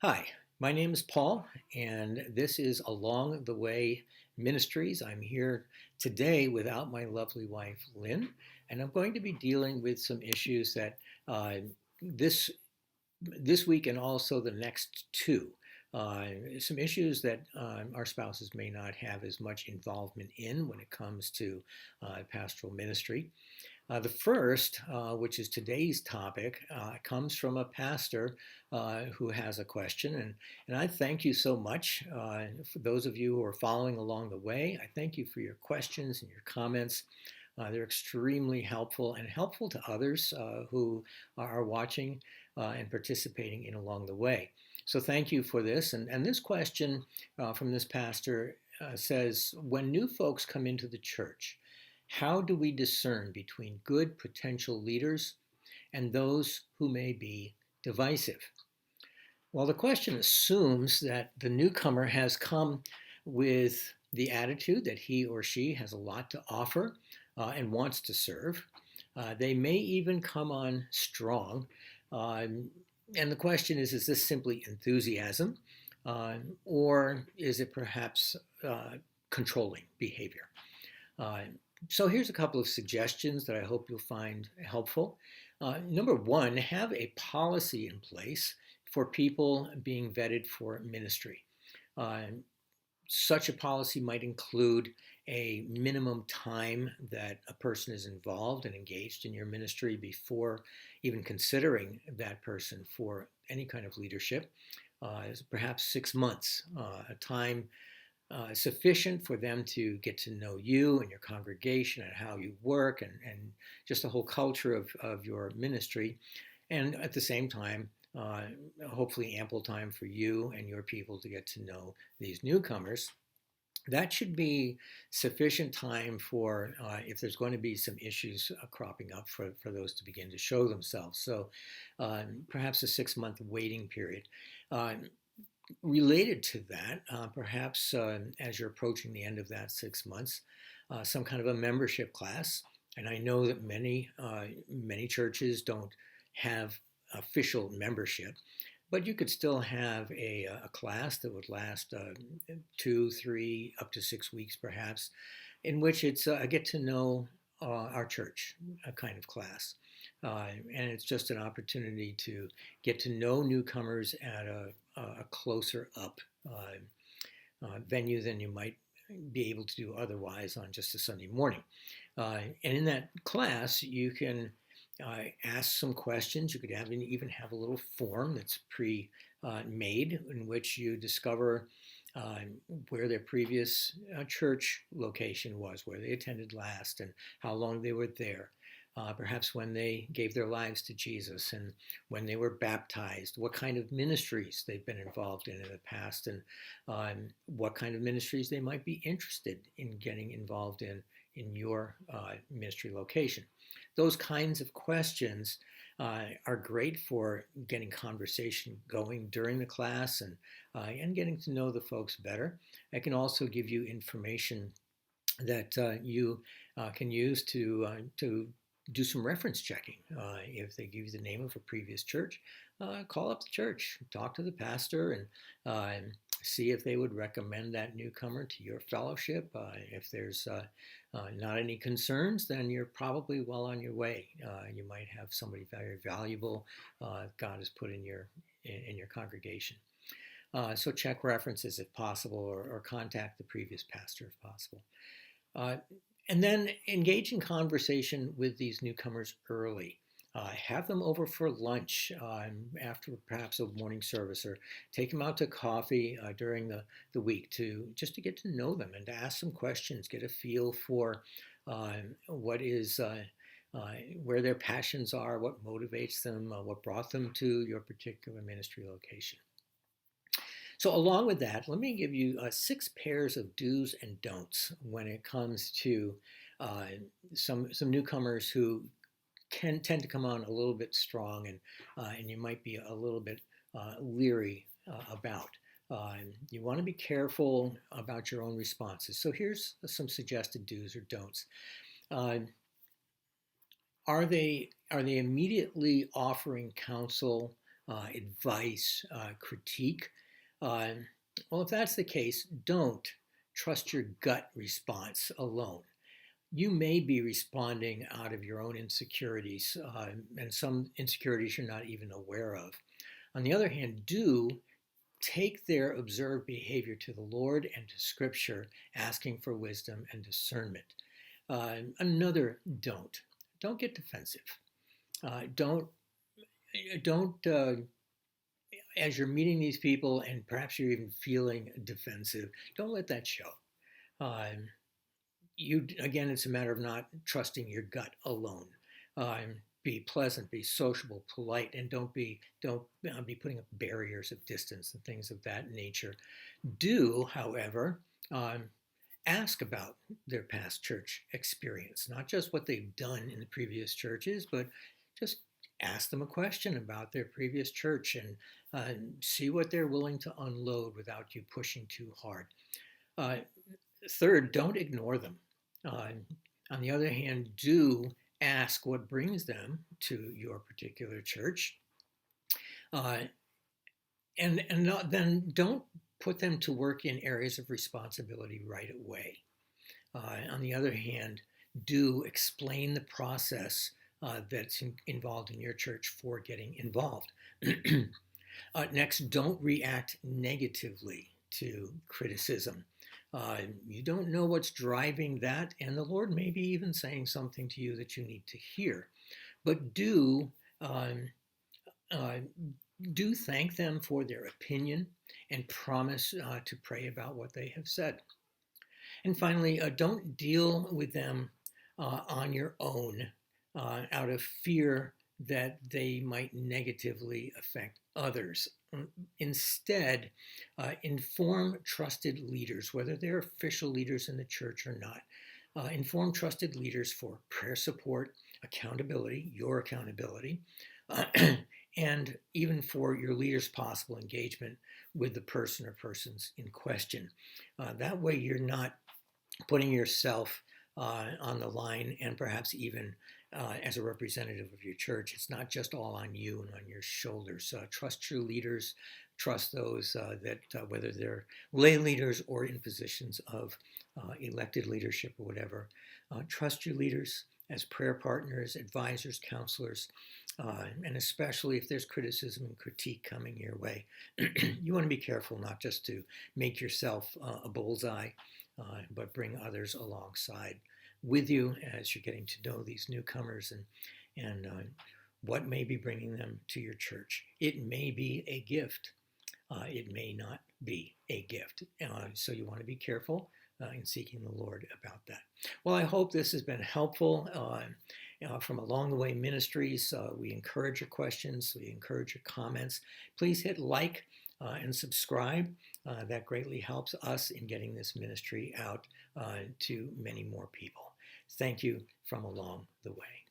Hi, my name is Paul, and this is Along the Way Ministries. I'm here today without my lovely wife, Lynn, and I'm going to be dealing with some issues that this this week and also the next two. Some issues that our spouses may not have as much involvement in when it comes to pastoral ministry. The first, which is today's topic, comes from a pastor who has a question. And I thank you so much. For those of you who are following along the way, I thank you for your questions and your comments. They're extremely helpful and helpful to others who are watching and participating in along the way. So thank you for this. And this question from this pastor says, when new folks come into the church, how do we discern between good potential leaders and those who may be divisive? Well, the question assumes that the newcomer has come with the attitude that he or she has a lot to offer and wants to serve. They may even come on strong. And the question is this simply enthusiasm or is it perhaps controlling behavior? So here's a couple of suggestions that I hope you'll find helpful. Number one, have a policy in place for people being vetted for ministry. Uh, Such a policy might include a minimum time that a person is involved and engaged in your ministry before even considering that person for any kind of leadership. Perhaps 6 months, a time sufficient for them to get to know you and your congregation and how you work and just the whole culture of your ministry. And at the same time, hopefully ample time for you and your people to get to know these newcomers. That should be sufficient time for if there's going to be some issues cropping up for those to begin to show themselves. So perhaps a 6 month waiting period. Related to that, perhaps as you're approaching the end of that 6 months, some kind of a membership class. And I know that many churches don't have official membership, but you could still have a class that would last 2, 3, up to 6 weeks perhaps, in which it's a get to know our church a kind of class. And it's just an opportunity to get to know newcomers at a closer up venue than you might be able to do otherwise on just a Sunday morning. And in that class, you can ask some questions. You could even have a little form that's pre-made in which you discover where their previous church location was, where they attended last, and how long they were there. Perhaps when they gave their lives to Jesus and when they were baptized, what kind of ministries they've been involved in the past, and what kind of ministries they might be interested in getting involved in your ministry location. Those kinds of questions are great for getting conversation going during the class and getting to know the folks better. It can also give you information that you can use to do some reference checking. If they give you the name of a previous church, call up the church, talk to the pastor, and see if they would recommend that newcomer to your fellowship. If there's not any concerns, then you're probably well on your way. You might have somebody very valuable God has put in your congregation. So check references if possible, or contact the previous pastor if possible. And then engage in conversation with these newcomers early. Have them over for lunch after perhaps a morning service, or take them out to coffee during the week just to get to know them and to ask some questions, get a feel for what is where their passions are, what motivates them, what brought them to your particular ministry location. So along with that, let me give you 6 pairs of do's and don'ts when it comes to some newcomers who can tend to come on a little bit strong, and you might be a little bit leery about. You want to be careful about your own responses. So here's some suggested do's or don'ts. Are they immediately offering counsel advice, critique. Uh, well, if that's the case, don't trust your gut response alone. You may be responding out of your own insecurities, and some insecurities you're not even aware of. On the other hand, do take their observed behavior to the Lord and to Scripture, asking for wisdom and discernment. Another don't get defensive. Don't as you're meeting these people and perhaps you're even feeling defensive, don't let that show. Um, you again, it's a matter of not trusting your gut alone. Be pleasant, be sociable, polite, and don't be putting up barriers of distance and things of that nature. Do, however, ask about their past church experience, not just what they've done in the previous churches, but just ask them a question about their previous church and see what they're willing to unload without you pushing too hard. Third, don't ignore them. On the other hand, do ask what brings them to your particular church. Then don't put them to work in areas of responsibility right away. On the other hand, do explain the process that's involved in your church for getting involved. Next, don't react negatively to criticism. You don't know what's driving that, and the Lord may be even saying something to you that you need to hear. But do thank them for their opinion and promise to pray about what they have said. And finally, don't deal with them on your own out of fear that they might negatively affect others. Instead, inform trusted leaders, whether they're official leaders in the church or not. Inform trusted leaders for prayer support, accountability, your accountability, and even for your leader's possible engagement with the person or persons in question. That way you're not putting yourself on the line and perhaps even as a representative of your church. It's not just all on you and on your shoulders. Trust your leaders. Trust those that whether they're lay leaders or in positions of elected leadership or whatever. Trust your leaders as prayer partners, advisors, counselors, and especially if there's criticism and critique coming your way. You want to be careful not just to make yourself a bullseye, but bring others alongside with you as you're getting to know these newcomers and what may be bringing them to your church. It may be a gift. It may not be a gift. So you want to be careful in seeking the Lord about that. Well, I hope this has been helpful. From Along the Way Ministries, we encourage your questions. We encourage your comments. Please hit like and subscribe. That greatly helps us in getting this ministry out to many more people. Thank you from Along the Way.